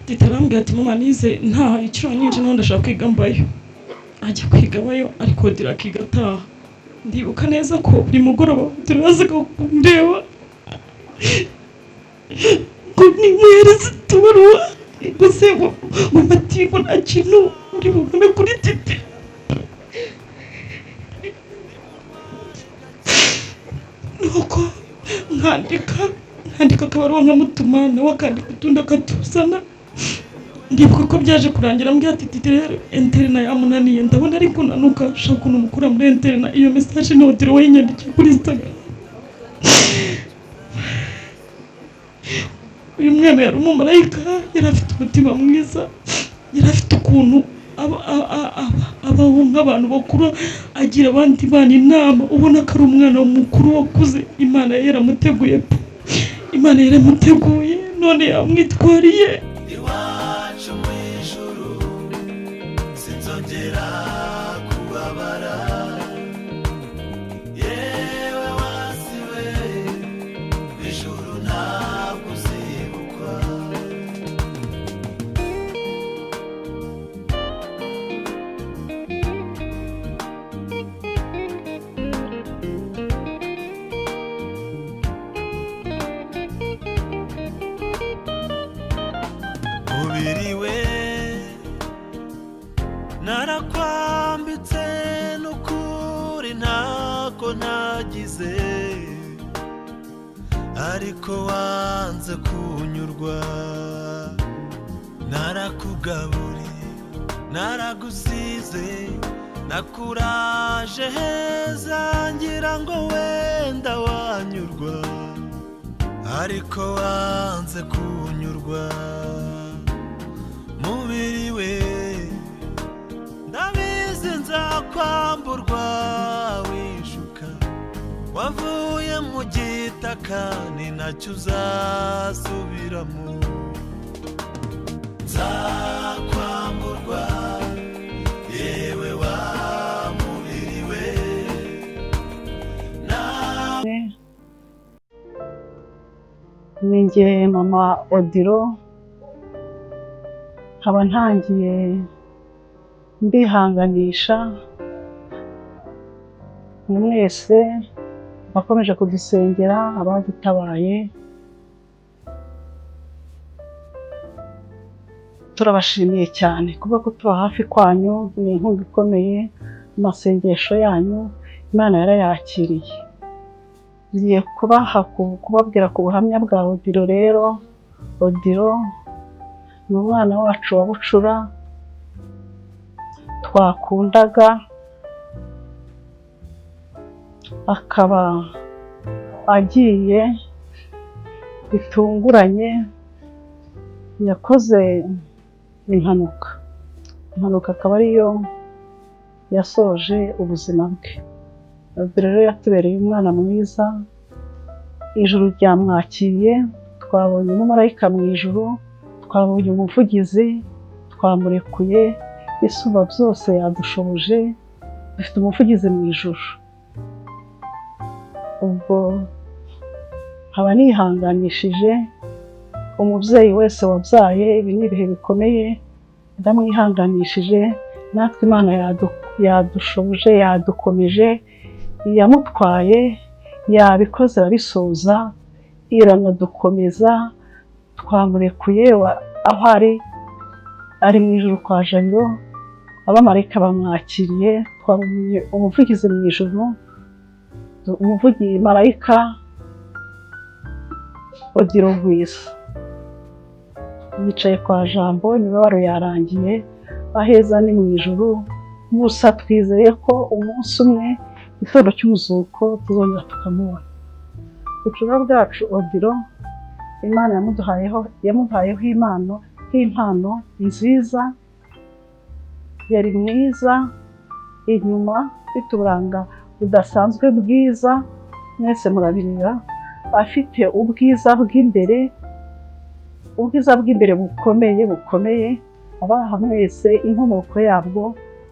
Titarambwira ati mama nize nta iciro nyinshi none ndashaka kwiga mbayo. Ajya kwiga bayo ariko dira kigataha. Ndibuka neza ko buri mugoroba turazaga kundeba. Kumwereza tubaruwa. Gusa mu matigo nta kintu uri bubone kuri titi. Nuko nkandika akabaruwa nkamutuma nawe akandika utundi akatuzana. Ndibuka ko byaje kurangira mbwira ati titi rero interina yamunaniye ndabona ari kunanuka shaka ukuntu mukura muri interina. Iyo message notire wayinyandikira kuri Instagram. Uyu mwana yari umumarayika, yari afite umutima mwiza, yari afite ukuntu abaho nk'abantu bakuru, agira abandi bana inama, ubona ko ari umwana mukuru wakuze. Imana yaramuteguye, Imana yaramuteguye none yamwitwariye. Iwacu mu ijuru sinzongera kubabara, yewe wasiwe ijuru ntabwo uzibukwa. Mubiriwe narakwambitse n'ukuri ntako nagize, ariko wanze kunyurwa. Narakugaburiye naragusize, nakuraje heza ngira ngo wenda wanyurwa, ariko wanze kunyurwa. Mubiriwe ndabizi nzakwamburwa wishuka, wavuye mu gitaka ni nacyo uzasubiramo. Nzakwamburwa yewe wa mubiriwe ninjye mama Odilo. Nkaba ntangiye mbihanganisha mwese bakomeje kudusengera, abadutabaye. Turabashimiye cyane kuba kutuba hafi kwanyu, ni inkunga ikomeye. Amasengesho yanyu Imana yarayakiriye. Ngiye kubabwira ku buhamya bwa Odilo. Rero Odilo ni umwana wacu wa bucura twakundaga, akaba agiye bitunguranye. Yakoze impanuka akaba ariyo yasoje ubuzima bwe. Odilo rero yatubereye umwana mwiza, ijuru ryamwakiriye. Twabonye umumarayika mu ijuru, twabonye umuvugizi, twamurekuye. Isumba byose yadushoboje, dufite umuvugizi mu ijuru. Ubwo nkaba nihanganishije umubyeyi wese wabyaye. Ibi ni ibihe bikomeye, ndamwihanganishije. Natwe Imana yadushoboje, yadukomeje, yamutwaye, yabikoze arabisoza, iranadukomeza. Twamurekuye aho ari mu ijuru kwa Jabiro. Abamarayika bamwakiriye, twabonye umuvugizi mu ijuru, umuvugizi marayika Odilo Rwisa yicaye kwa Jambo. Imibabaro yarangiye, aheza ni mu ijuru. Gusa twizeye ko umunsi umwe igitondo cy'umuzuko tuzongera tukamubona. Ubucura bwacu Odilo Imana yamuhayeho impano nziza. Yari mwiza inyuma, afite uburanga budasanzwe bwiza, mwese murabireba. Afite ubwiza bw'imbere bukomeye. Abaha mwese inkomoko yabwo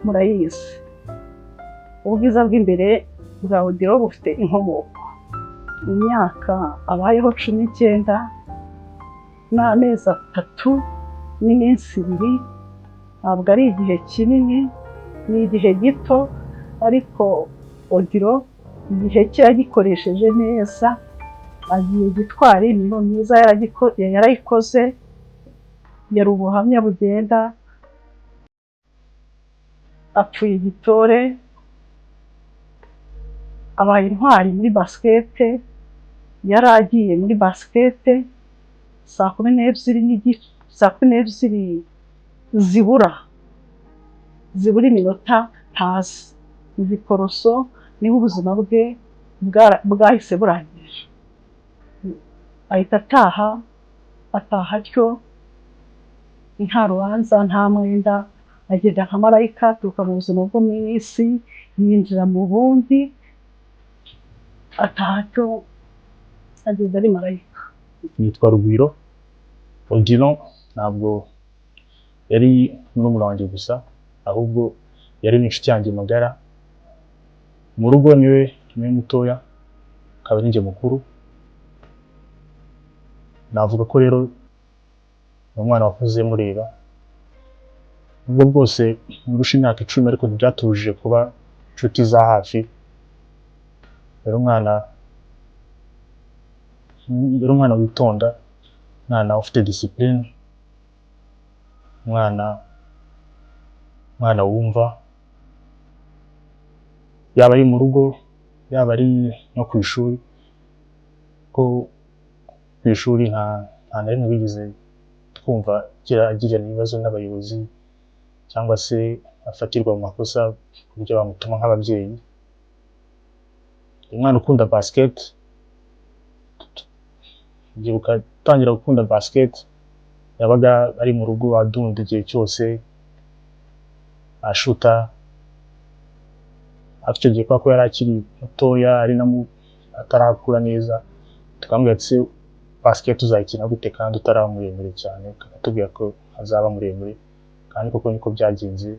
murayizi. Ubwiza bw'imbere bwa Odilo bufite inkomoko. Imyaka abayeho 19 n'amezi 3 n'iminsi 2, ntabwo ari igihe kinini, ni igihe gito, ariko Odilo igihe cye yagikoresheje neza, agiye gitwara imirimo myiza yarayikoze, yari ubuhamya bugenda, apfuye igitore, abaye intwari muri basket, yari agiye muri basket saa 12 zibura iminota ntazi, igiporoso niho ubuzima bwe bwahise burangije, ahita ataha atyo nta rubanza nta mwenda, agenda nka marayika aturuka mu buzima bwo mu isi yinjira mu bundi, ataha atyo agenda ari marayika. Nitwa Rugwiro. Odilo ntabwo yari murumuna wanjye gusa, ahubwo yari n'inshuti yanjye magara. Mu rugo niwe mutoya, akaba ari njye mukuru. Navuga ko rero umwana wakuze mureba, ubwo bwose murusha imyaka 10, ariko ntibyatubujije kuba inshuti za hafi. Rero umwana witonda, umwana ufite discipline, umwana wumva, yaba ari mu rugo, yaba ari no ku ishuri, ko ku ishuri nta na rimwe bigeze twumva agirana ibibazo n'abayobozi cyangwa se afatirwa mu makosa ku buryo bamutuma nk'ababyeyi. Umwana ukunda basket, ndibuka tangira gukunda basket, yabaga ari mu rugo adunda igihe cyose, ashuta. Icyo gihe ko yari akiri mutoya, ari atarakura neza, tukamubwira ati basket uzayikina gute kandi utaraba muremure cyane, akatubwira ko azaba muremure, kandi koko niko byagenze.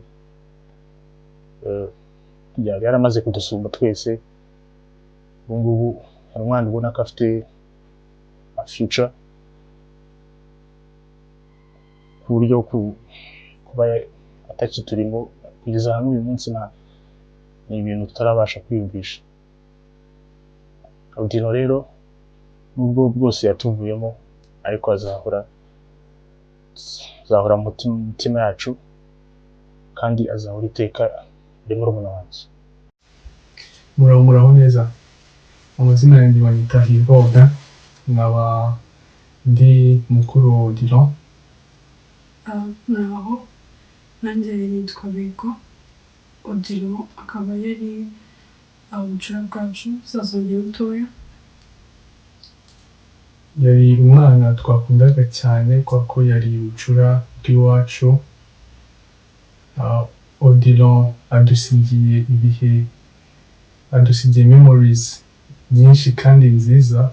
Yari yaramaze kudusumba twese. Ubu ngubu hari umwana ubona ko afite a future, ku buryo kuba atakiturimo kugeza hano uyu munsi ni ibintu tutarabasha kwiyumvisha. Odilo rero nubwo bwose yatuvuyemo, ariko azahora mu mutima yacu, kandi azahora iteka ari murumuna wanjye. Muraho neza. Amazina yanjye banyita Hirwoga, nkaba ndi mukuru wa Odilo. Muraho, nanjye nitwa Bego. Odilo akaba yari ubucura bwacu sazongeye mutoya. Yari umwana twakundaga cyane kuko yari ubucura bw'iwacu. Odilo adusigiye memories nyinshi kandi nziza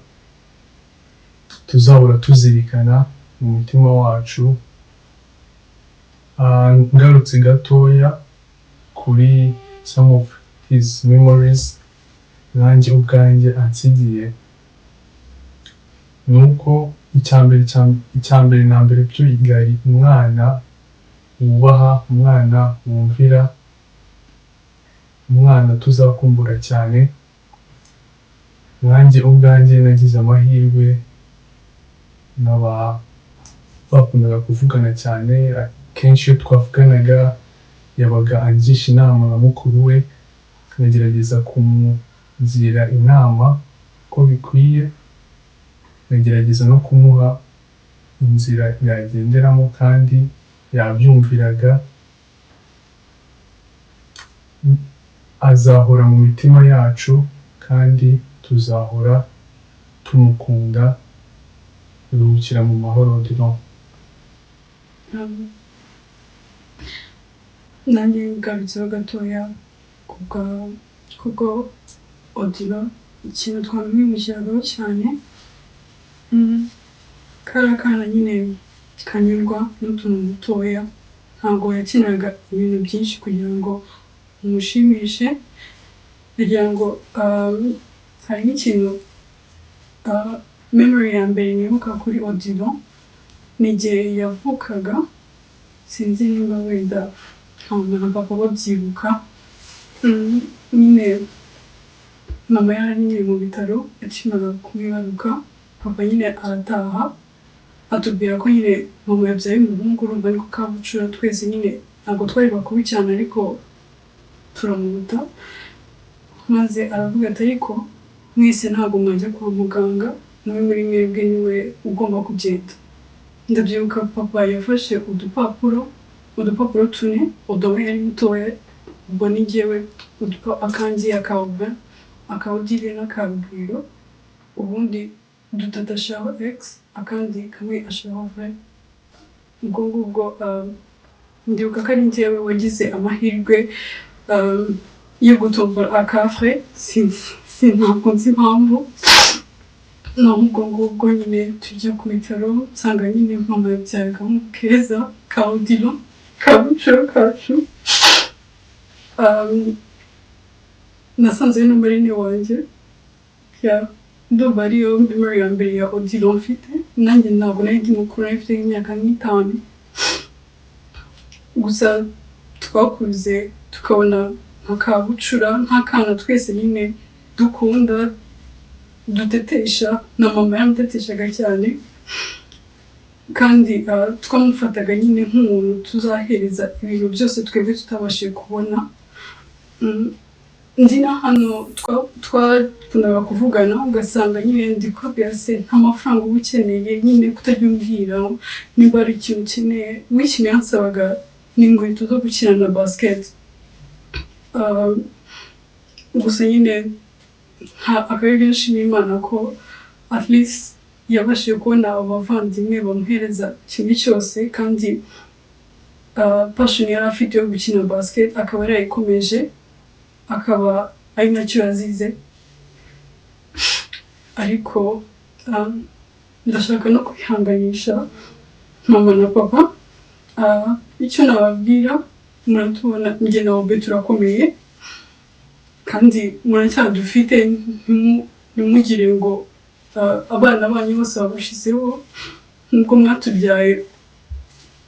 tuzahora tuzirikana mu mutima wacu. Ngarutse gatoya kuri some of his memories nanjye ubwanjye ansigiye, nuko icyambere na mbere byo yari umwana wubaha, umwana wumvira, umwana tuzakumbura cyane. Nanjye ubwanjye nagize amahirwe, bakundaga kuvugana cyane. Kenshi iyo twavuganaga yabaga angisha inama na mukuru we, akagerageza kumugira inama ko bikwiye, akagerageza no kumuha inzira yagenderamo kandi yabyumviraga. Azahora mu mitima yacu kandi tuzahora tumukunda. Ruhukira mu mahoro Odilo. Nanjye ngarutseho gatoya kubwo Odilo, ikintu twamwimukiragaho cyane, kari akana nyine kanyurwa n'utuntu dutoya, ntabwo yakinaga ibintu byinshi kugira ngo umushimishe. Kugira ngo hari n'ikintu memory ya mbere nibuka kuri Odilo, ni igihe yavukaga sinzi niba wenda mama na papa babyibuka. Nyine mama yari mu bitaro akimara kumwibaruka, papa nyine arataha atubwira ko nyine mama yabyaye umuhungu, urumva ariko kabucura twese nyine ntabwo twari bakuru cyane ariko turamuta, maze aravuga ati ariko mwese ntabwo mwajya kwa muganga, umwe muri mwebwe niwe ugomba kugenda. Ndabyibuka papa yafashe udupapuro 4, udowe yari mutoya, ubwo ni njyewe, akanzi akawuba akawugire n'akabwiro, ubundi dutatashiraho X, akandi kamwe ashiraho V. Ubwo ngubwo ndibuka ko ari njyewe wagize amahirwe yo gutombora akafre, ntabwo nzi impamvu. Ubwo ngubwo nyine tujya ku bitaro, nsanga nyine mama yabyaye agahungu keza ka Odilo, kabucura kacu. Nasanze no marine wanjye, ndumva ariyo memory ya mbere ya Odilo mfite, nanjye ntabwo nari ndi mukuru, nari mfite imyaka 5. Gusa twakuze tukabona nk'akabucura, nk'akana twese nyine dukunda, dutetesha, na mama yamuteteshaga cyane, kandi twamufataga nyine nk'umuntu tuzahereza ibintu byose twebwe tutabashije kubona. Ndi na hano twakundaga kuvugana, ugasanga nyine ndi kubwira se nta mafaranga uba ukeneye, nyine kutajya umbwira niba ari ikintu ukeneye. W'ikintu yansabaga ni inkweto zo gukina na basket. Gusa nyine akaba yashimye Imana ko at least yabashije kubona abavandimwe bamuhereza kimwe cyose, kandi passion yari afite yo gukina basket akaba yarayikomeje, akaba ari nacyo yazize. Ariko ndashaka no kwihanganisha mama na papa. Icyo nababwira, muratubona njye na Obe turakomeye, kandi muracyadufite, ntimugire ngo abana banyu bose babushizeho. Nubwo mwatubyaye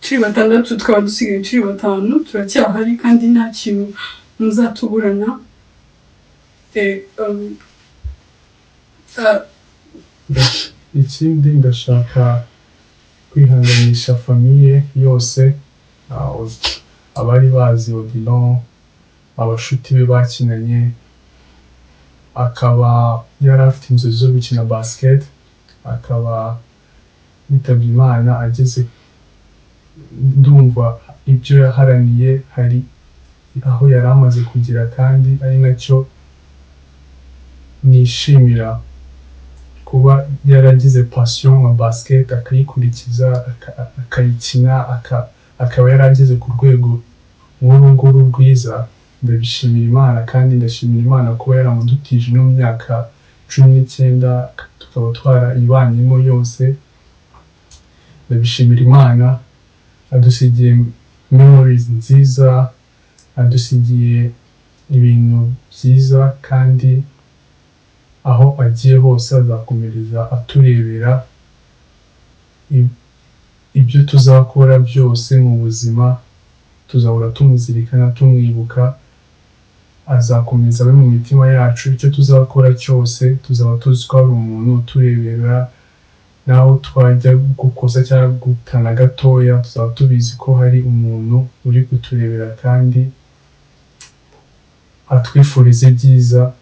turi 6, tukaba dusigaye turi 5, turacyahari kandi nta kintu muzatuburana. Ikindi ndashaka kwihanganisha famiye yose, abari bazi Odilo, abashuti be bakinanye, akaba yari afite inzozi zo gukina basket, akaba yitabye Imana ageze, ndumva ibyo yaharaniye hari aho yari amaze kugira, kandi ari nacyo nishimira, kuba yaragize passion nka basket akayikurikiza, akayikina, akaba yarageze ku rwego nk'uru rwiza. Ndabishimira Imana, kandi ndashimira Imana kuba yaramudutije no mu myaka 19 tukaba twarayibanyemo yose. Ndabishimira Imana, adusigiye memories nziza, adusigiye ibintu byiza, kandi aho agiye hose azakomereza aturebera. Ibyo tuzakora byose mu buzima tuzahora tumuzirikana, tumwibuka, azakomeza abe mu mitima yacu. Icyo tuzakora cyose tuzaba tuzi ko ari umuntu uturebera, naho twajya gukosa cyangwa gutana gatoya tuzaba tubizi ko hari umuntu uri kuturebera kandi atwifuriza ibyiza,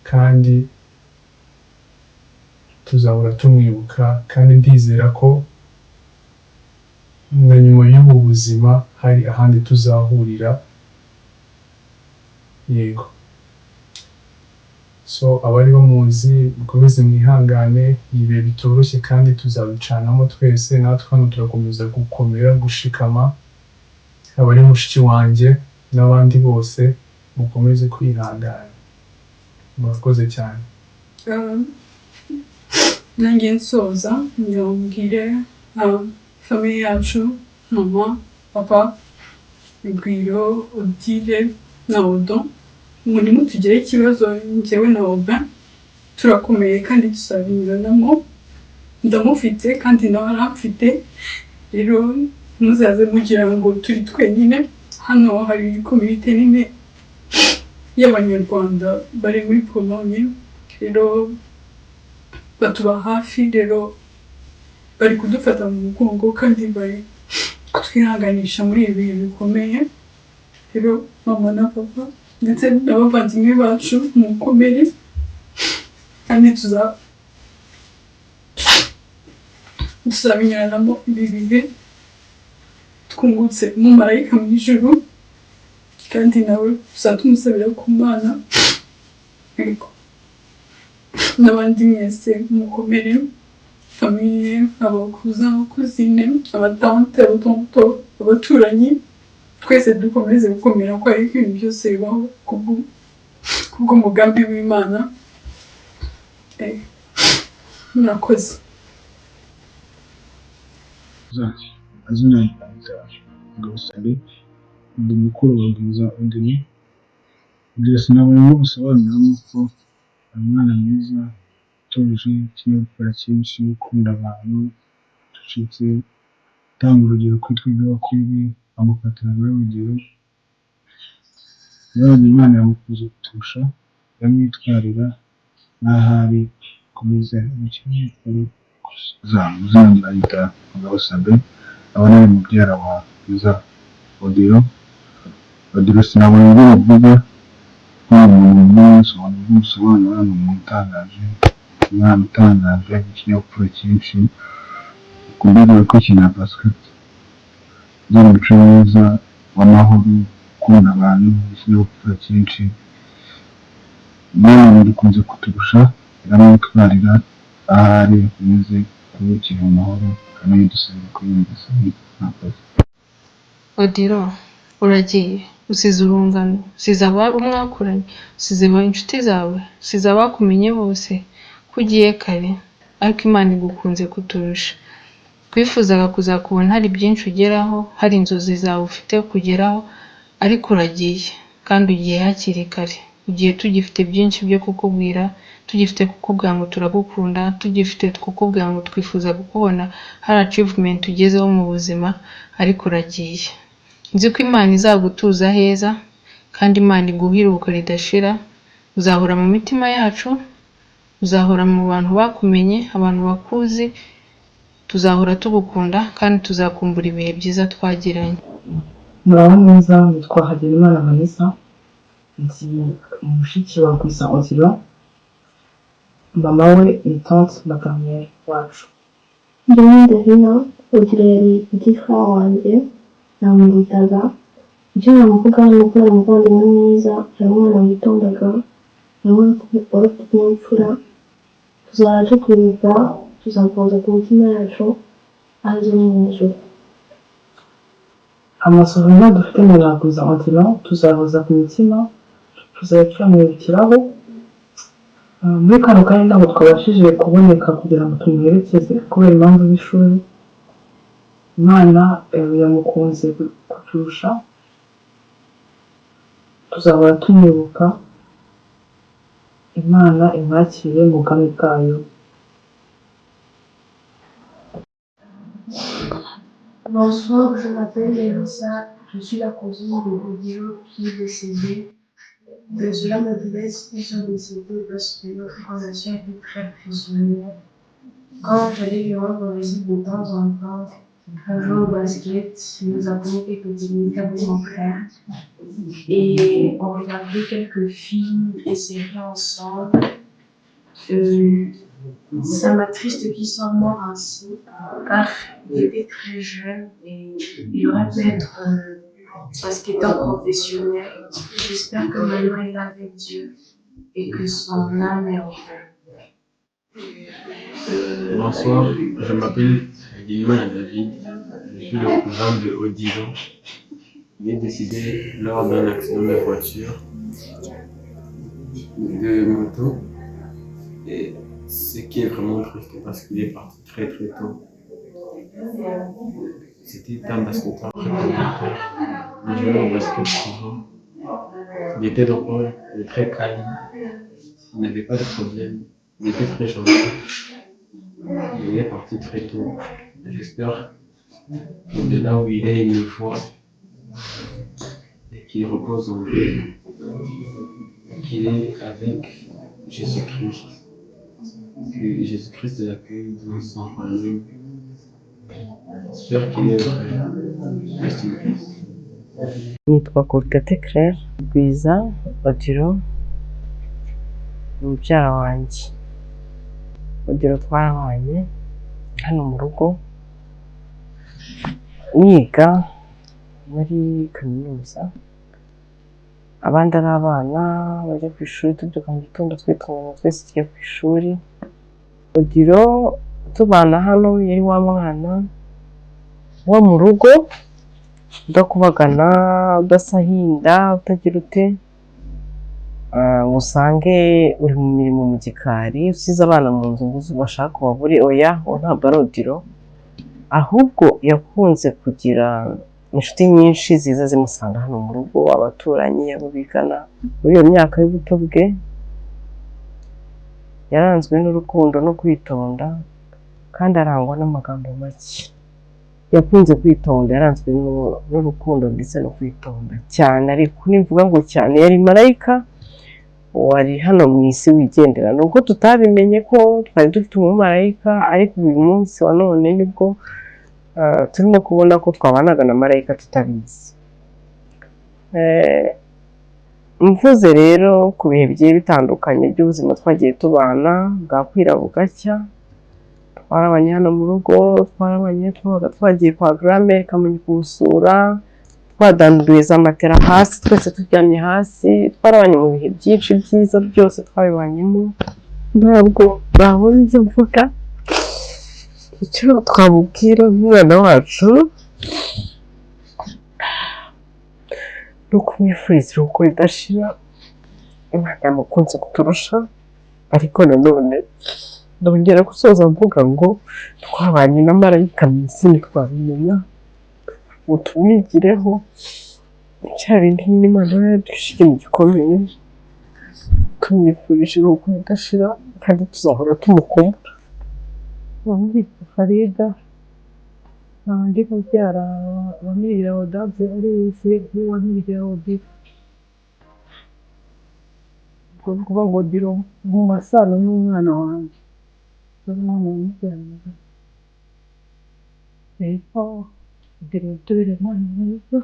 kandi tuzahora tumwibuka. Kandi ndizera ko na nyuma y'ubu buzima hari ahandi tuzahurira. Yego. So abari bamuzi mukomeze mwihangane, ibihe bitoroshye kandi tuzabicanamo twese, natwe hano turakomeza gukomera, gushikama. Abari mushiki wanjye n'abandi bose mukomeze kwihangana. Murakoze cyane. Nanjye nsoza ndababwire famiye yacu, mama, papa, Rugwiro, Odile na Odo, muri mutugire ikibazo njyewe na Obe turakomeye kandi tuzabinyuranamo. Ndamufite kandi nawe aramfite, rero muzaze mugira ngo turi twenyine. Hano hari komite nini y'abanyarwanda bari muri Pologne, rero batuba hafi, rero bari kudufata mu mugongo kandi bari kutwihanganisha muri ibi bihe bikomeye. Rero mama na papa ndetse n'abavandimwe bacu mukomere, kandi tuzabinyuranamo ibi bihe twungutse umumarayika mu ijuru, kandi nawe tuzatumusabira ku Mana. Ariko n'abandi mwese mukomere, famiye, abakuza, abakuzine, abatante, abatonto, abaturanyi, twese dukomeze gukomera ko ariko ibintu byose bibaho kubw'umugambi w'Imana. Murakoze. Azina ryanjye Ngabasare, ndi mukuru wa Bwiza Odile. Ibyo sinabona gusobanuramo ko ari umwana mwiza, utuje, ikinyabupfura cyinshi, ukunda abantu, ucecetse, utanga urugero kuri twebwe bakuru, amufatira urugero. Yabonye Imana yamukuze kuturusha, iramwitwarira n'aho ari komeza umukene kuri uzamuzanira yita Ngabasare, abona ari mubyara wa Bwiza Odile. Odile sinabona ibyo bavuga, usobanura ni umuntu utangaje, umwana utangaje, ikinyabupfura cyinshi, ukunda ko kina basiketi, ugira umuco mwiza w'amahoro, ukunda abantu, ikinyabupfura cyinshi. Imana ikunze kuturusha, iramwitwarira aho ari, akomeze kubikira amahoro, kandi dusabira kuyumvisa ntakoze. Odile, uragiye usize urungano, usize abo mwakuranye, usize inshuti zawe, usize abakumenye bose, ko ugiye kare, ariko Imana igukunze kuturusha. Twifuzaga kuzakubona hari byinshi ugeraho, hari inzozi zawe ufite kugeraho, ariko uragiye kandi ugiye hakiri kare. Ugiye tugifite byinshi byo kukubwira, tugifite kukubwira ngo turagukunda, tugifite kukubwira ngo twifuza kukubona hari achievement ugezeho mu buzima, ariko uragiye. Nzi ko Imana izagutuza heza, kandi Imana iguha iruhuko ridashira. Uzahora mu mitima yacu, uzahora mu bantu bakumenye, abantu bakuzi. Tuzahora tugukunda kandi tuzakumbura ibihe byiza twagiranye. Muraho neza, nitwa Hagenimana Vanessa, ndi mushiki wa Bwiza Odile, mama we ni tante maternelle wacu. Ndabona hino Odile yari igifwa wanjye, namwitaga icyo namuvuga ni uko ari umuvandimwe mwiza, ari umwana witondaga, ari umwana wari ufite ikinyabupfura. Tuzahora tukwibuka, tuzakomeza ku mitima yacu arizo mu ijuru. Amasezerano dufite na Bwiza Odile tuzahoza ku mitima, tuzajya tuyamwibukiraho. Muri kano kanya ntabwo twabashije kuboneka kugira ngo tumuherekeze kubera impamvu z'ishuri. Imana yamukunze kuturusha, tuzahora tumwibuka. Imana imwakire mu bwami bwayo. Bonsoir, je m'appelle Elisa, je suis la cousine de Odile qui est décédée. De cela me blesse, ils sont décédés parce que notre relation était très fusionnelle. Quand j'allais les rendre visite de temps en temps, un jour au basket, nous avons écouté avec mon frère. Et on regardait quelques films et séries ensemble. Ça m'attriste qu'ils soient morts ainsi, car il était très jeune et il aurait pu être basketteur professionnel. J'espère que maintenant il est avec Dieu et que son âme est en paix. Bonsoir, je m'appelle Guillaume David, je suis le cousin de Odile. Il est décédé lors d'un accident de voiture, de moto, et ce qui est vraiment triste parce qu'il est parti très très tôt. C'était un basketteur réformateur, il jouait au basket souvent. Il était drôle, il était très calme, il n'avait pas de problème, il était très gentil. Il est parti très tôt. J'espère de là où il est une fois et qu'il repose en Dieu, qu'il est avec Jésus-Christ, que Jésus-Christ l'accueille dans son royaume. J'espère qu'il est heureux. Reste in peace. Nitwa Kolgate Claire Rwiza Odilo ni mubyara wanjye. Odilo twarabanye hano mu rugo niga muri kaminuza, abandi ari abana bajya ku ishuri, tubyuka mu gitondo twitunganya twese tujya ku ishuri. Odilo tubana hano yari wa mwana wo mu rugo udakubagana, udasahinda, utagira ute, usange uri mu mirimo mu gikari, usize abana mu nzu ngo bashaka ubabure. Oya, uwo ntabwo ari Odilo, ahubwo yakunze kugira inshuti nyinshi ziza zimusanga hano mu rugo, abaturanyi, abo bigana. Muri iyo myaka y'ubuto bwe yaranzwe n'urukundo no kwitonda kandi arangwa n'amagambo make. Yakunze kwitonda, yaranzwe n'urukundo ndetse no kwitonda cyane, ariko nimvuga ngo cyane yari marayika wari hano mu isi wigendera. Nubwo tutabimenye ko twari dufite umumarayika, ariko uyu munsi wa none nibwo turimo kubona ko twabanaga na marayika tutabizi. Mvuze rero ku bihe bigiye bitandukanye by'ubuzima twagiye tubana, bwakwira bugacya, twarabanye hano mu rugo, twarabanye twagiye kwa Grame Kamonyi kumusura, twadanduye za matera hasi twese turyamye hasi, twarabanye mu bihe byinshi byiza byose twabibanyemo. Ntabwo babona ibyo mvuga, icyo twamubwira umwana wacu ni ukumwifuriza iruhuko ridashira. Imana yamukunze kuturusha, ariko nanone ndongera gusoza mvuga ngo twabanye na marayika mu isi ntitwabimenya ngo tumwigireho. Cya bindi n'Imana yadushyize mu gikomeye, tumwifurije iruhuko ridashira kandi tuzahora tumukumbura. Wamwita Farida, ndi mubyara wa Mirira Odave arize n'uwa Mirira Odile. Ubwo ni ukuvuga ngo Odilo mu masano n'umwana wanjye, n'umwana wamubyaranaga. Rero Odilo tubere umwana mwiza.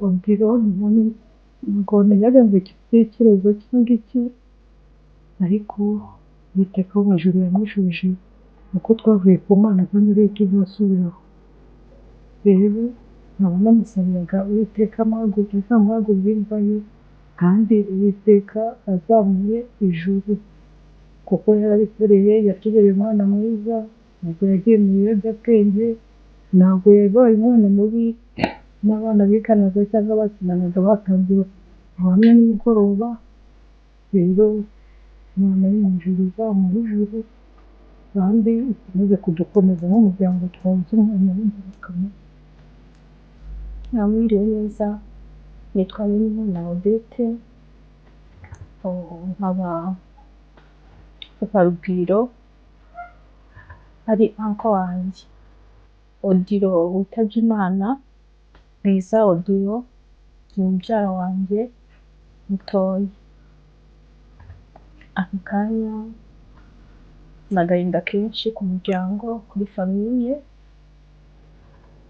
Odilo ntabwo najyaga ngo igitekerezo cy'ingiki, ariko Uwiteka wo mu ijuru yamwishubije uko twavuye ku Mana kandi leta izasubiraho. Rero nkaba namusabiraga Uwiteka azamuhagurire imva ye, kandi Uwiteka azamuhe ijuru, kuko yarabikoreye, yatubereye umwana mwiza, ntabwo yagiye mu biyobyabwenge, ntabwo yabaye umwana mubi. N'abana biganaga cyangwa bakinanaga batangiye hamwe nimugoroba. Rero Imana yo mu ijuru izamuhe ijuru, kandi ikomeze kudukomeza nk'umuryango twabuze umwana w'ingirakamaro. Mwiriwe neza, nitwa Benimana Odette, nkaba papa Rugwiro ari uncle wanjye. Odilo witabye Imana, Rwiza Odilo ni mubyara wanjye mutoya. Aka kanya ni agahinda kenshi ku muryango, kuri famiye,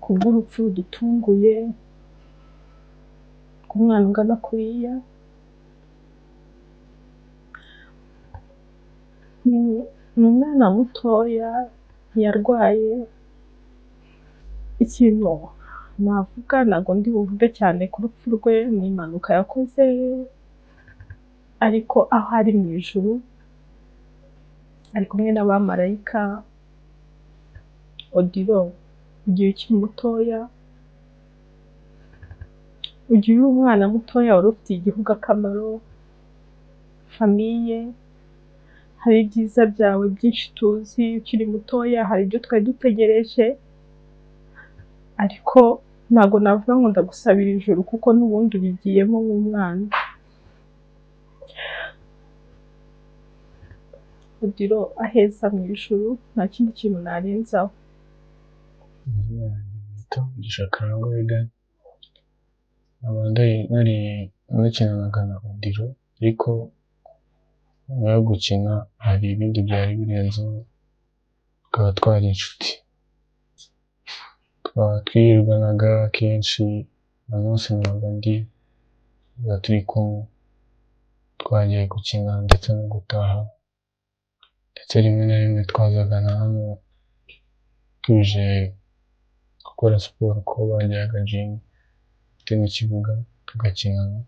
kubw'urupfu rudutunguye k'umwana ungana kuriya. Ni umwana mutoya yarwaye. Ikintu navuga ntabwo ndi buvuge cyane ku rupfu rwe, ni impanuka yakoze, ariko aho ari mu ijuru ari kumwe n'abamarayika. Odilo, igihe ukiri mutoya, ugiye uri umwana mutoya wari ufitiye igihugu akamaro, famiye, hari ibyiza byawe byinshi tuzi ukiri mutoya, hari ibyo twari dutegereje, ariko ntabwo navuga ngo ndagusabira ijuru kuko n'ubundi ubigiyemo nk'umwana. Odilo aheza mu ijuru, nta kindi kintu narenzaho. Amazina yanjye bita Mugisha Karangwa Egan, nkaba nakinanaga na Odilo ariko nyuma yo gukina hari ibindi byari birenzeho tukaba twari inshuti, twirirwanaga kenshi buri munsi nabaga tuba turi kumwe, twagiye gukina ndetse no gutaha ndetse rimwe na rimwe twazaga na hano tuje gukora siporo kuko bagiraga gym ndetse n'ikibuga tugakinana.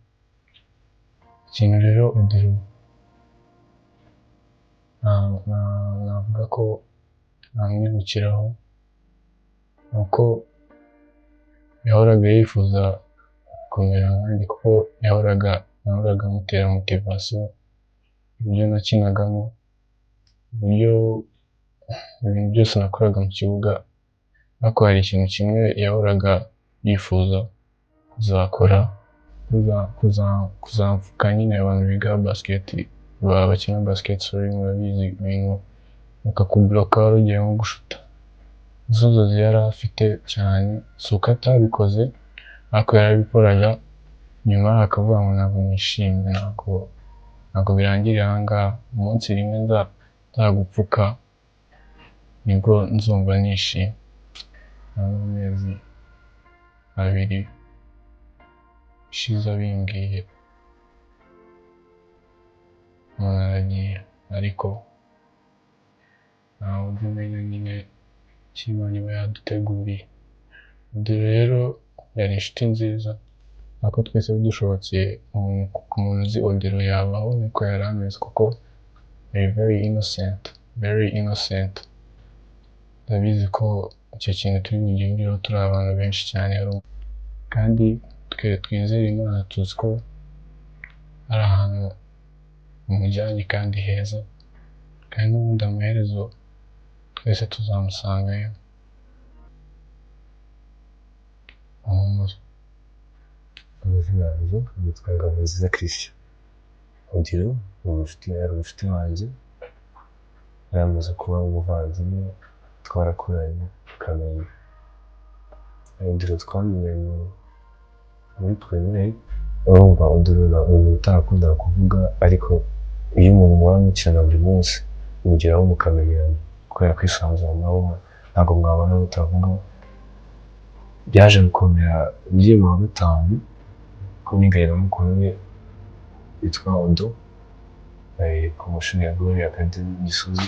Ikintu rero Odilo navuga ko namwibukiraho ni uko yahoraga yifuza kumera nkanjye kuko nahoraga mutera motivation ibyo nakinagamo, ibintu byose nakoraga mu kibuga, ariko hari ikintu kimwe yahoraga yifuza kuzakora, kuzamfuka nyine abantu biga basket, bakina basket murabizi ibintu bakakubloka wari ugiye nko gushuta, izo nzozi yari afite cyane, si uko atabikoze ariko yarabikoraga nyuma akavuga ngo ntabwo nishimye, ntabwo birangirira aha ngaha, umunsi rimwe nzagupfuka nibwo nzumva nishimye. Amezi 2 ishize abimbwiye none aragiye, ariko ntawe ujya umenya nyine icyo Imana iba yaduteguriye. Odilo rero yari inshuti nziza, ariko twese bidushobotse ku muntu uzi Odilo yabaho niko yari ameze kuko yari very innocent. Ndabizi ko icyo kintu turi bugihurireho turi abantu benshi cyane, kandi twizere Imana tuzi ko ari ahantu hamujyanye kandi heza, kandi n'ubundi amaherezo twese tuzamusangayo. Amazina yanjye yitwa Ngabonziza Christian. Odilo yari umushuti wanjye, yari amaze kuba umuvandimwe, twarakuranye tukamenya. Odilo twamenye muri primaire, urumva Odilo ni umuntu utakundaga kuvuga, ariko iyo umuntu muba mukina buri munsi mugeraho mukamenyana kubera kwisanzuranaho, ntabwo mwabana mutavuga. Byaje gukomera ngiye mu wa 5 ko niganye na mukuru we witwa Odo ku mashuri ya Glory Academy Gisozi.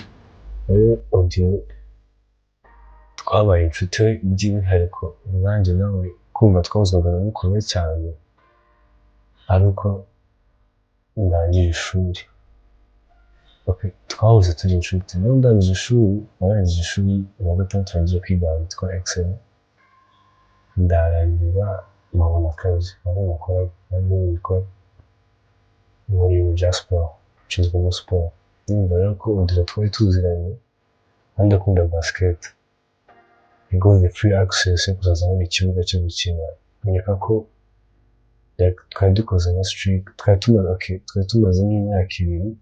Rero Odilo twabaye inshuti by'umwihariko, nanjye nawe kumva twahuzwaga na mukuru we cyane ari uko ndangije ishuri. Twahoze turi inshuti, nawe ndangije ishuri mu wa 6 nagiye kwiga ahantu hitwa Excel, ndarangiza mbona akazi gukora muri bya siporo, nshinzwemo siporo. Numva rero ko Odilo twari tuziranye kandi akunda basket, igoze free access yo kuzaza mu kibuga cyo gukina. Nkeka ko twari dukoze na streak, twari tumaze n'imyaka 2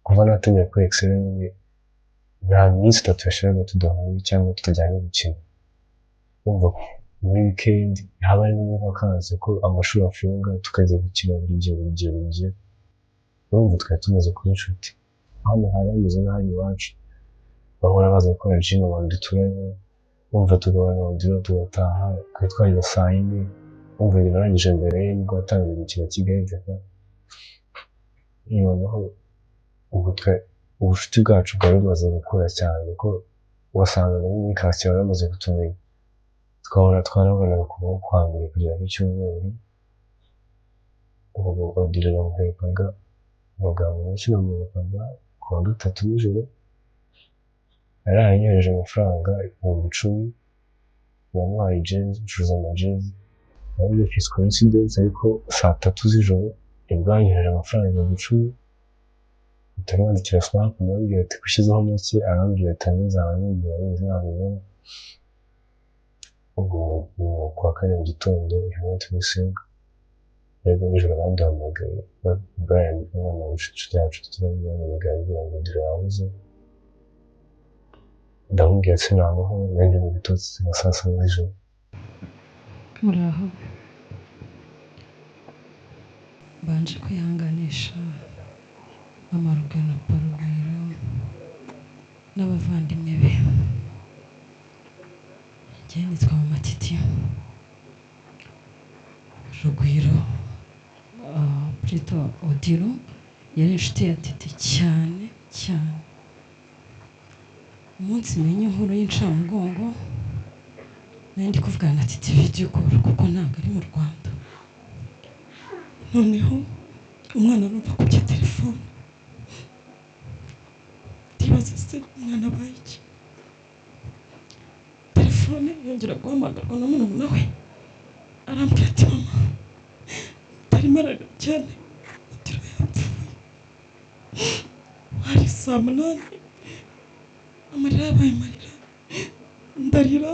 kuva natangiye kuri Excel, nta minsi 3 yashiraga tudahuye cyangwa tutajyanye gukina. Urumva muri weekend haba ari mu vacances ko amashuri afunga tukajya gukina buri gihe. Urumva twari tumaze kuba inshuti. Hano harageze n'ahandi iwacu bahora baza gukora gym abantu duturanye, urumva tugabana Odilo tugataha, twari twageze saa 4, urumva narangije mbere ye nibwo yatangiye gukina Kigali. Noneho ubucuti bwacu bwari bumaze gukura cyane kuko wasangaga muri kasiye baramaze kutumenya, twarabanaga kuva kwa mbere kugera ku cyumweru. Ubwo Odilo namuherukaga amagambo menshi, namuherukaga ku wa 3 nijoro, yaranyohereje amafaranga 10,000, yamuhaye jezi, ncuruza amajezi. Nari bifise coincidence ariko saa 3 z'ijoro nibwo yanyohereje amafaranga 10,000, ndamwandikira snap namubwira ati kushyizeho make, arambwira ati nzamubwira ntabwo. Ubwo ku wa 4 mu gitondo ijoro turisenga, rero nijoro banduhamagaye Brian umwana w'inshuti yacu, turamuhamagaye ngo Odilo yabuze. ndamubwira ati nabaho nanjye mu bitotsi nka saa saba z'ijoro. Muraho, mbanje kwihanganisha mama Rugano Rugwiro n'abavandimwe be. Njye nitwa Mama Titi Rugwiro, plutôt Odilo yari inshuti ya Titi cyane cyane. Umunsi menye inkuru y'incamugongo nari ndi kuvugana na Titi video call kuko ntabwo ari mu Rwanda. Noneho umwana arumva ku telefone, ndibaza se umwana abaye iki. Telefone yongera guhamagarwa na murumuna we, arambwira ati mama arimo ararira cyane, Odilo yapfuye. Hari saa munani, amarira yabaye amarira, ndarira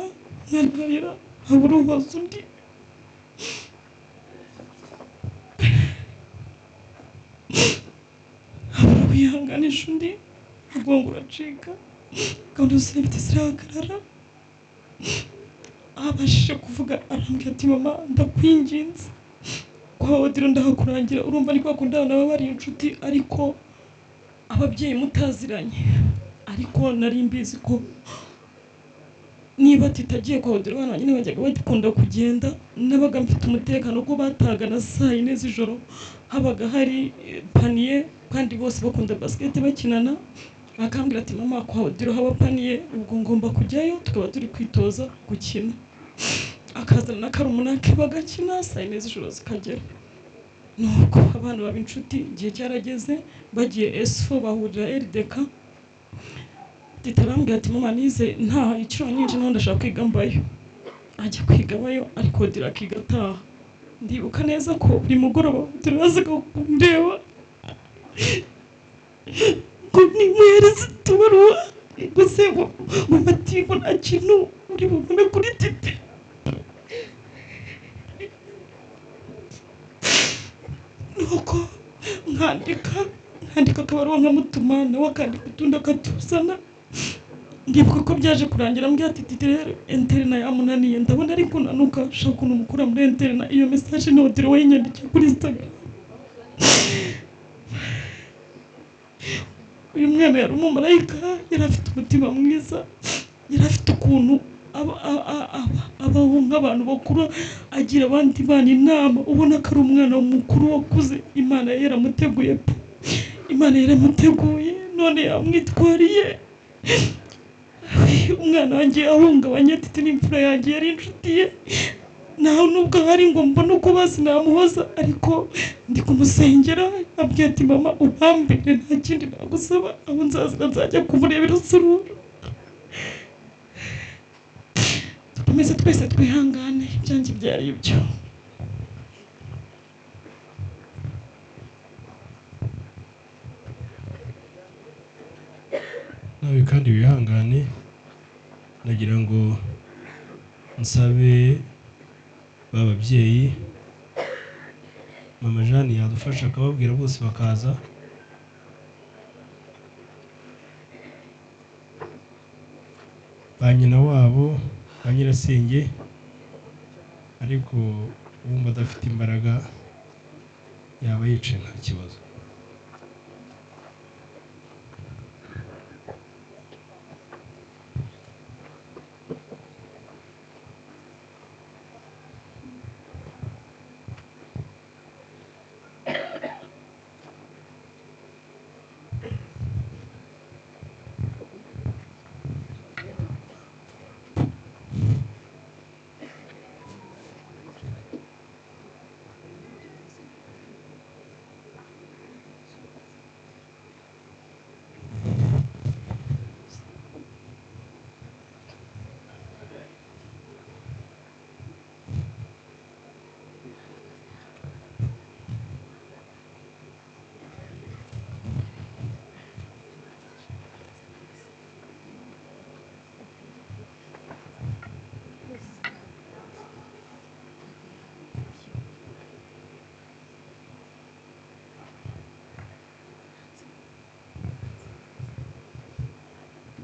nkarira habura ubaza undi. Habura wihanganisha undi, umugongo uracika, gahunda zose mfite zirahagarara. Abashije kuvuga arambwira ati mama ndakwinginze, kwa Odilo ndahakurangira. Urumva ni kwa kundi abana baba bari inshuti ariko ababyeyi mutaziranye. Ariko nari mbizi ko niba titagiye kwa Odilo abana nyine bajyaga bakunda kugenda, nabaga mfite umutekano ko batagana saa 4 z'ijoro habaga hari paniye kandi bose bakunda basket bakinana. Bakambwira ati mama kwa Odilo haba paniye, ubwo ngomba kujyayo tukaba turi kwitoza gukina. Akazana na karumuna ke bagakina saa 4 z'ijoro zikagera. Nuko abana baba inshuti, igihe cyarageze bagiye S4 bahurira RDK. Titarambwira ati mama nize nta iciro nyinshi naho ndashaka kwiga mbayo. Ajya kwiga bayo ariko Odilo akiga ataha. Ndibuka neza ko buri mugoroba Odilo yazaga kundeba ngo nimuhereze tubaruwa gusa mu matiku nta kintu uri bubone kuri Titi. Nuko nkandika akabaruwa nkamutuma nawe akandika utundi akatuzana. Ndibuka ko byaje kurangira ambwira ati Titi rero interina yamunaniye, ndabona ari kunanuka, shaka ukuntu mukura muri interina. Iyo message ni Odilo wayinyandikira kuri Instagram. Uyu mwana yari umumarayika, yari afite umutima mwiza, yari afite ukuntu abaho nk'abantu bakuru, agira abandi bana inama. Ubona ko ari umwana mukuru wakuze, Imana yaramuteguye pe, Imana yaramuteguye none yamwitwariye. Umwana wanjye ahungabanye, Titi n'imfura yanjye yari inshuti ye, naho nubwo hari ngo mbona uko basi namuhoza ariko ndi kumusengera. Abwira ati mama ubambire, nta kindi nagusaba, aho nzazira nzajya kumurebera usururu. Dukomeze twese twihangane, ibyanjye byari ibyo. Nawe kandi wihangane, nagira ngo nsabe bababyeyi, mama Jeanne yadufasha akababwira bose bakaza. Ba nyina wabo, ba nyirasenge, ariko wumva adafite imbaraga yaba yicaye nta kibazo.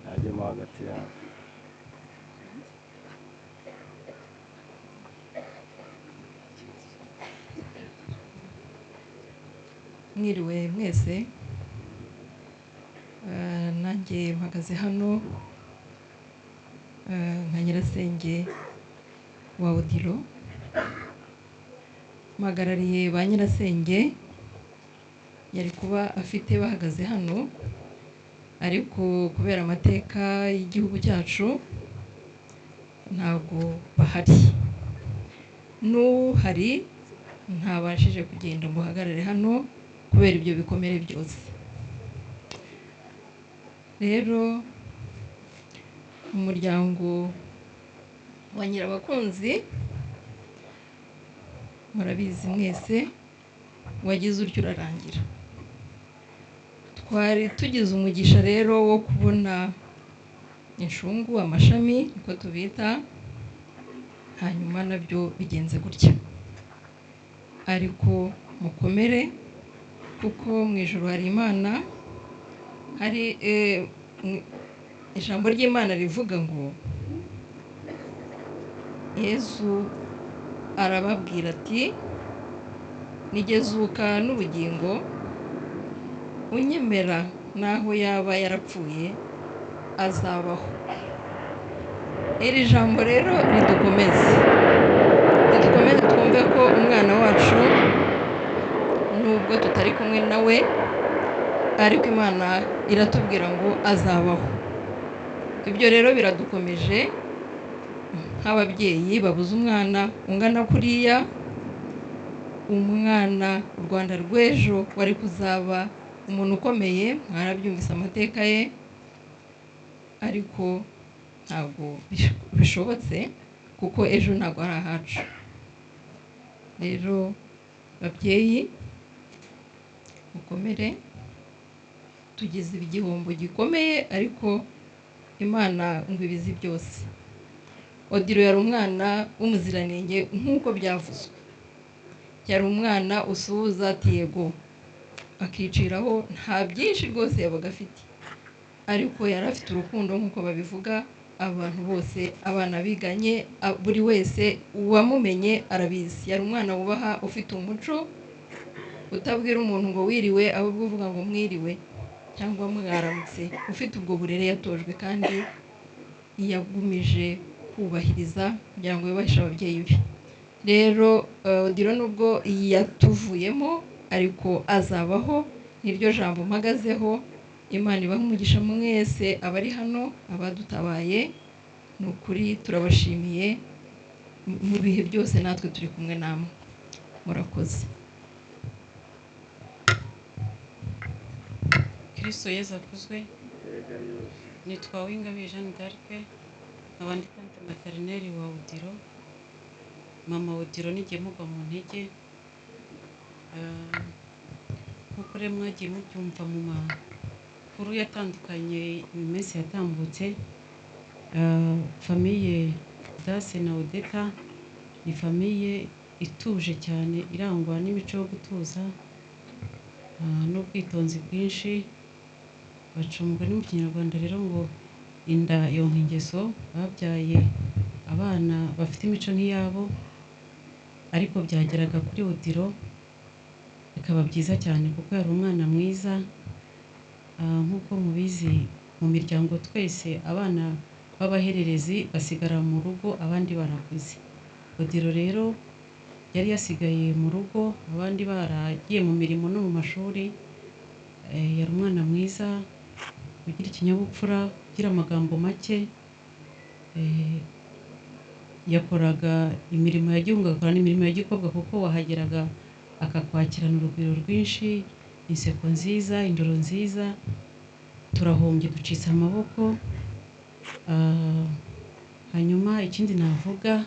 Najyemo hagati yawe. Mwiriwe mwese. Nanjye mpagaze hano nka nyirasenge wa Odilo, mpagarariye ba nyirasenge yari kuba afite bahagaze hano, ariko kubera amateka y'igihugu cyacu ntabwo bahari. N'uhari ntabashije kugenda ngo ahagarare hano kubera ibyo bikomere byose. Rero umuryango wa Nyirabakunzi murabizi mwese, wagize utyo urarangira. Twari tugize umugisha rero wo kubona inshungu, amashami niko tubita, hanyuma nabyo bigenze gutya. Ariko mukomere kuko mu ijuru hari Imana, hari ijambo ry'Imana rivuga ngo Yesu arababwira ati nigezuka n'ubugingo, unyemera naho yaba yarapfuye azabaho. Iri jambo rero ridukomeze twumve ko umwana wacu nubwo tutari kumwe nawe, ariko Imana iratubwira ngo azabaho. Ibyo rero biradukomeje nk'ababyeyi babuze umwana ungana kuriya, umwana u Rwanda rw'ejo wari kuzaba umuntu ukomeye. Mwarabyumvise amateka ye, ariko ntabwo bishobotse kuko ejo ntabwo ari ahacu. Rero babyeyi mukomere, tugize igihombo gikomeye, ariko Imana ngo ibizi byose. Odilo yari umwana w'umuziranenge nk'uko byavuzwe, yari umwana usuhuza ati yego akiciraho, nta byinshi rwose yabaga afite, ariko yari afite urukundo nk'uko babivuga. Abantu bose, abana biganye, buri wese uwamumenye arabizi. Yari umwana wubaha, ufite umuco, utabwira umuntu ngo wiriwe, ahubwo uvuga ngo mwiriwe cyangwa mwaramutse, ufite ubwo burere yatojwe kandi yagumije kubahiriza kugira ngo yubashe ababyeyi be. Rero Odilo nubwo yatuvuyemo ariko azabaho, niryo jambo mpagazeho. Imana ibahe umugisha mwese abari hano, abadutabaye, ni ukuri turabashimiye. Mu bihe byose natwe turi kumwe namwe, murakoze. Kristo Yesu akuzwe. Nitwa Uwingabire Jeanne d'Arc, nkaba ndi tante materineri wa Odilo. Mama Odilo n'igihe mugwa mu ntege, nk'uko rero mwagiye mubyumva mu makuru yatandukanye mu minsi yatambutse. Famiye Dase na Odeta ni famiye ituje cyane, irangwa n'imico yo gutuza n'ubwitonzi bwinshi. Baca umugani mu Kinyarwanda rero ngo inda yonka ingeso. Babyaye abana bafite imico nk'iyabo, ariko byageraga kuri Odilo bikaba byiza cyane kuko yari umwana mwiza. Nk'uko mubizi, mu miryango twese abana b'abahererezi basigara mu rugo, abandi barakuze. Odilo rero yari yasigaye mu rugo, abandi baragiye mu mirimo no mu mashuri. Yari umwana mwiza, ugira ikinyabupfura, ugira amagambo make. Yakoraga imirimo ya gihungu, agakora n'imirimo ya gikobwa, kuko wahageraga akakwakirana urugwiro rwinshi, inseko nziza, indoro nziza. Turahombye, ducitse amaboko. Hanyuma ikindi navuga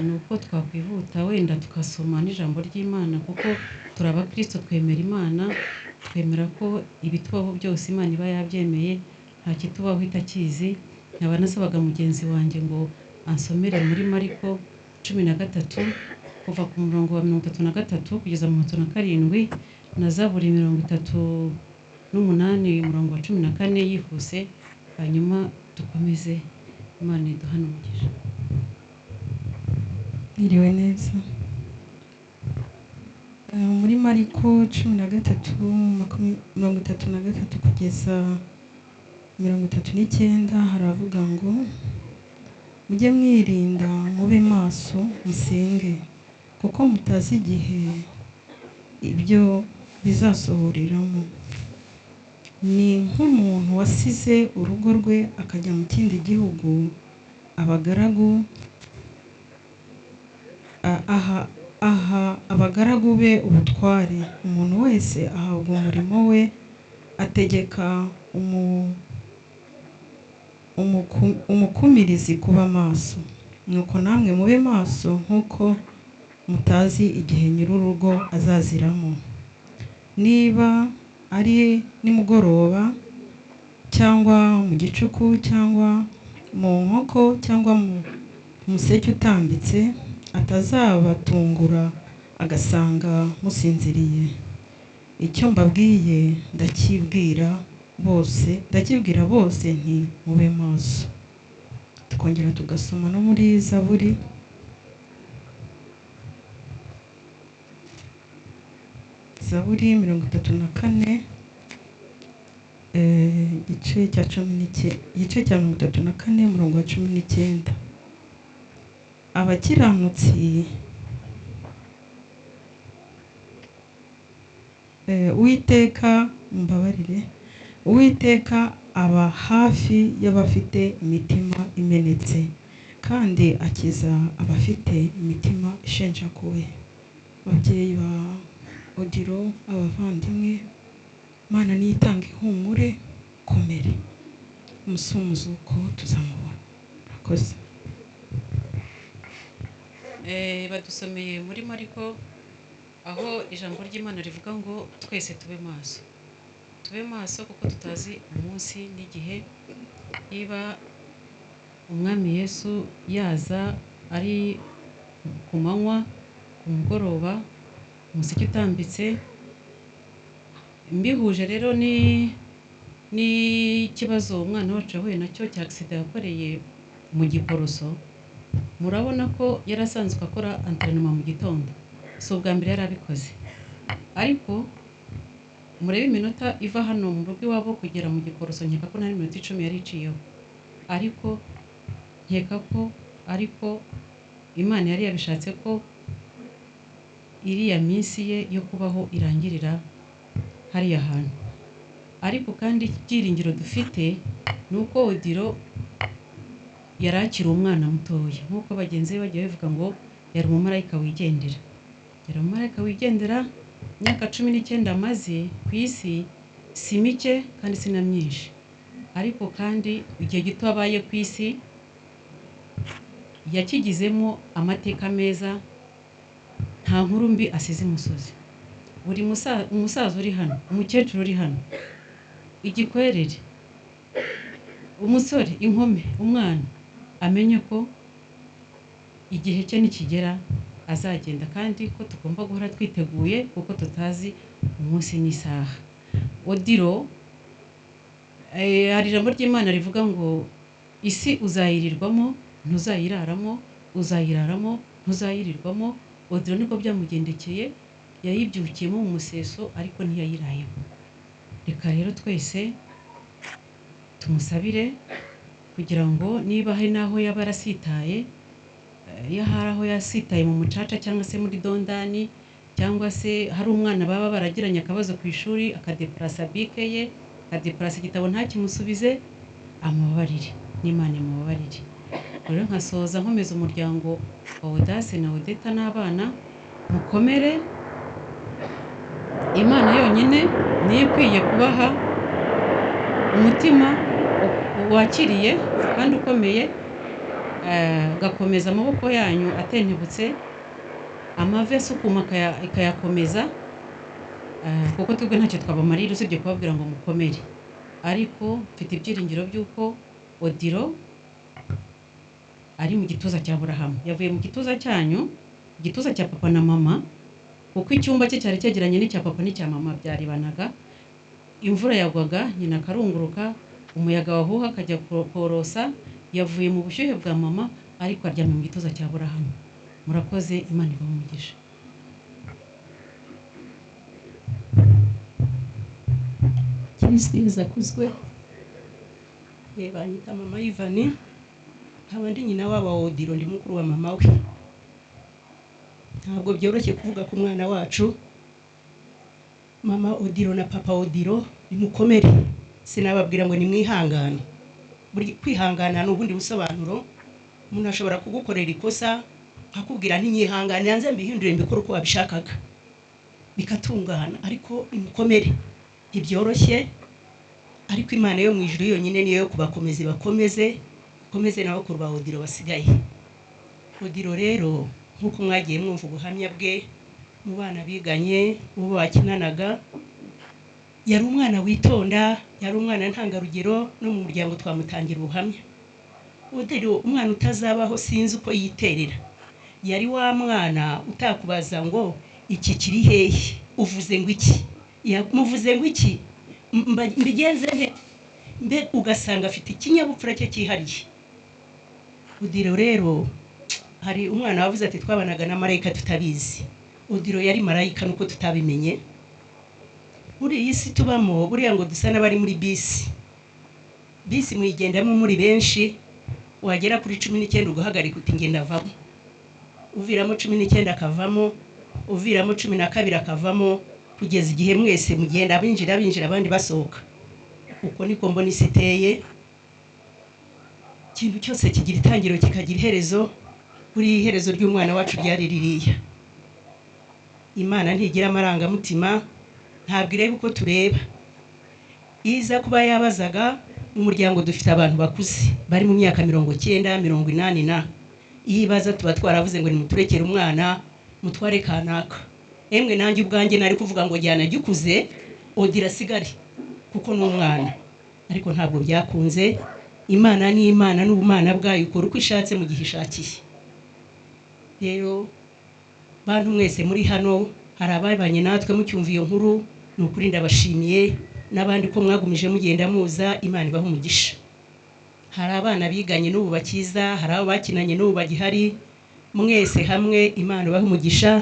ni uko twakwihuta wenda tugasoma n'ijambo ry'Imana, kuko turi abakristo, twemera Imana, twemera ko ibitubaho byose Imana iba yabyemeye, nta kitubaho itakizi. Nkaba nasabaga mugenzi wanjye ngo ansomere muri Mariko 13 kuva ku murongo wa 33 kugeza mu 37, na Zaburi 38 umurongo wa 14 yihuse. Hanyuma dukomeze. Imana iduhane umugisha. Mwiriwe neza. muri Mariko 13:33 kugeza 39 haravuga ngo mujye mwirinda mube maso musenge kuko mutazi igihe ibyo bizasohoreramo. Ni nk'umuntu wasize urugo rwe akajya mu kindi gihugu, abagaragu aha abagaragu be ubutware. Umuntu wese ahabwa umurimo we, ategeka umukumirizi kuba maso. Nuko namwe mube maso nk'uko mutazi igihe nyir'urugo azaziramo. Niba ari nimugoroba cyangwa mu gicuku cyangwa mu nkoko cyangwa mu museke utambitse, atazabatungura agasanga musinziriye. Icyo mbabwiye ndakibwira bose nti mube maso. Tukongera tugasoma no muri Zaburi Zaburi 34 igice cya 34 umurongo wa 19. Abakiranutsi Uwiteka aba hafi y'abafite imitima imenetse, kandi akiza abafite imitima ishenjaguwe. Babyeyi ba Odilo, abavandimwe, Mana niyo itanga ihumure, komere. Umusumuzuko tuzamubona. Murakoze. Badusomeye muri Mariko aho ijambo ry'Imana rivuga ngo twese tube maso. Tube maso kuko tutazi umunsi n'igihe, niba umwami Yesu yaza ari ku manywa, ku mugoroba, umuseke utambitse. Mbihuje rero n'ikibazo umwana wacu yahuye nacyo cya accident yakoreye mu Giporoso. Murabona ko yarasanzwe akora entraînement mu gitondo, si ubwa mbere yarabikoze, ariko murebe iminota iva hano mu rugo iwabo kugera mu Giporoso, nkeka ko nari minota 10 yari iciyeho, ariko Imana yari yabishatse ko iriya minsi ye yo kubaho irangirira hariya hantu. Ariko kandi ibyiringiro dufite ni uko Odilo yari akiri umwana mutoya, nk'uko bagenzi be bagiye bavuga ngo yari umumarayika wigendera. Imyaka 19 amaze ku isi si mike kandi si na myinshi, ariko kandi igihe gito abaye ku isi yakigizemo amateka meza, nta nkuru mbi asize imusozi. Buri umusaza uri hano, umukecuru uri hano, igikwerere, umusore, inkumi, umwana, amenye ko igihe cye nikigera azagenda, kandi ko tugomba guhora twiteguye kuko tutazi umunsi n'isaha. Odilo hari ijambo ry'Imana rivuga ngo isi uzayirirwamo ntuzayiraramo, uzayiraramo ntuzayirirwamo. Odilo niko byamugendekeye, yayibyukiyemo mu museso ariko ntiyayirayemo. Reka rero twese tumusabire kugira ngo niba hari naho yaba yarasitaye, hari aho yasitaye mu mucaca cyangwa se muri dondani, cyangwa se hari umwana baba baragiranye akabazo ku ishuri akadeplasa bike ye, akadeplasa igitabo ntakimusubize, amubabarire, n'Imana imubabarire. Rero nkasoza nkomeza umuryango wa Audace na Odeta n'abana, mukomere. Imana yonyine niyo ikwiye kubaha umutima wakiriye kandi ukomeye, gakomeza amaboko yanyu atentebutse, amave asukuma ikayakomeza, kuko twebwe ntacyo twabamarira usibye kubabwira ngo mukomere. Ariko mfite ibyiringiro by'uko Odilo ari mu gituza cya Aburahamu, yavuye mu gituza cyanyu, igituza cya papa na mama, kuko icyumba cye cyari cyegeranye n'icya papa n'icya mama byarebanaga. Imvura yagwaga, nyina akarunguruka, umuyaga wahuha akajya korosa, yavuye mu bushyuhe bwa mama ariko aryamye mu gituza cya Aburahamu. Murakoze, Imana ibahe umugisha. Kristo Yesu akuzwe. Banyita mama Ivani, nkaba ndi nyina w'aba Odilo, ndi mukuru wa mama we. Ntabwo byoroshye kuvuga ku mwana wacu. Mama Odilo na papa Odilo nimukomere, sinababwira ngo nimwihangane. Buri kwihangana n'ubundi busobanuro. Umuntu ashobora kugukorera ikosa akubwira ntinyihangane, yanze mbihindure mbikora uko wabishakaga bikatungana, ariko nimukomere. Ibyoroshye, ariko Imana yo mu ijuru yonyine niyo yo kubakomeza, bakomeze nabo kurba Odilo basigaye. Odilo rero nkuko mwagiye mwumva ubuhamya bwe mu bana biganye, ubu bakinanaga, yari umwana witonda, yari umwana ntangarugero, no mu muryango twamutangira ubuhamya. Odilo umwana utazabaho sinzi uko yiterera. Yari wa mwana utakubaza ngo iki kiri hehe, uvuze ngo iki, muvuze ngo iki, mbigenze nte, mbe ugasanga afite ikinyabupfura cye cyihariye. Odilo rero hari umwana wavuze ati twabanaga na marayika tutabizi. Odilo yari marayika nuko tutabimenye. Muri iyi si tubamo, buriya ngo dusa n'abari muri bisi mwigendamo muri benshi, wagera kuri 19 ugahagarika uti ngenda vamo, uviramo 19 akavamo, uviramo 12 akavamo, kugeza igihe mwese mugenda binjira abandi basohoka. Uko niko mbona isi iteye. Ikintu cyose kigira itangiro kikagira iherezo. Buri iherezo ry'umwana wacu ryari ririya. Imana ntigira amarangamutima, ntabwo ireba uko tureba. Iza kuba yabazaga mu muryango dufite abantu bakuze bari mu myaka 90, 80 na yibaza tuba twaravuze ngo nimuturekere umwana mutware kanaka. Emwe nanjye ubwanjye nari kuvuga ngo jyana gikuze Odilo asigare kuko n'umwana, ariko ntabwo byakunze. Imana ni Imana, n'ubumana bwayo ukora uko ishatse mu gihe ishakiye. Rero bantu mwese muri hano, hari ababanye natwe mucyumva iyo nkuru, n'ukuri ndabashimiye, n'abandi ko mwagumije mugenda muza, Imana ibaha umugisha. Hari abana biganye n'ubu bakiza, hari abo bakinanye n'ubu bagihari, mwese hamwe Imana ibaha umugisha.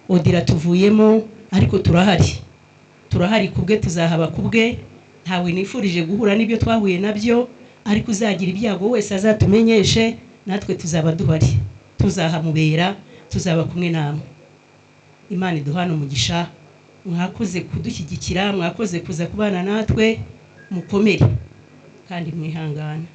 Odilo tuvuyemo, ariko turahari kubwe, tuzahaba kubwe. Ntawe nifurije guhura n'ibyo twahuye nabyo, ariko uzagira ibyago wese azatumenyeshe, natwe tuzaba duhari, tuzahamubera, tuzaba kumwe namwe. Imana iduhana umugisha. Mwakoze kudushyigikira, mwakoze kuza kubana natwe, mukomere kandi mwihangana.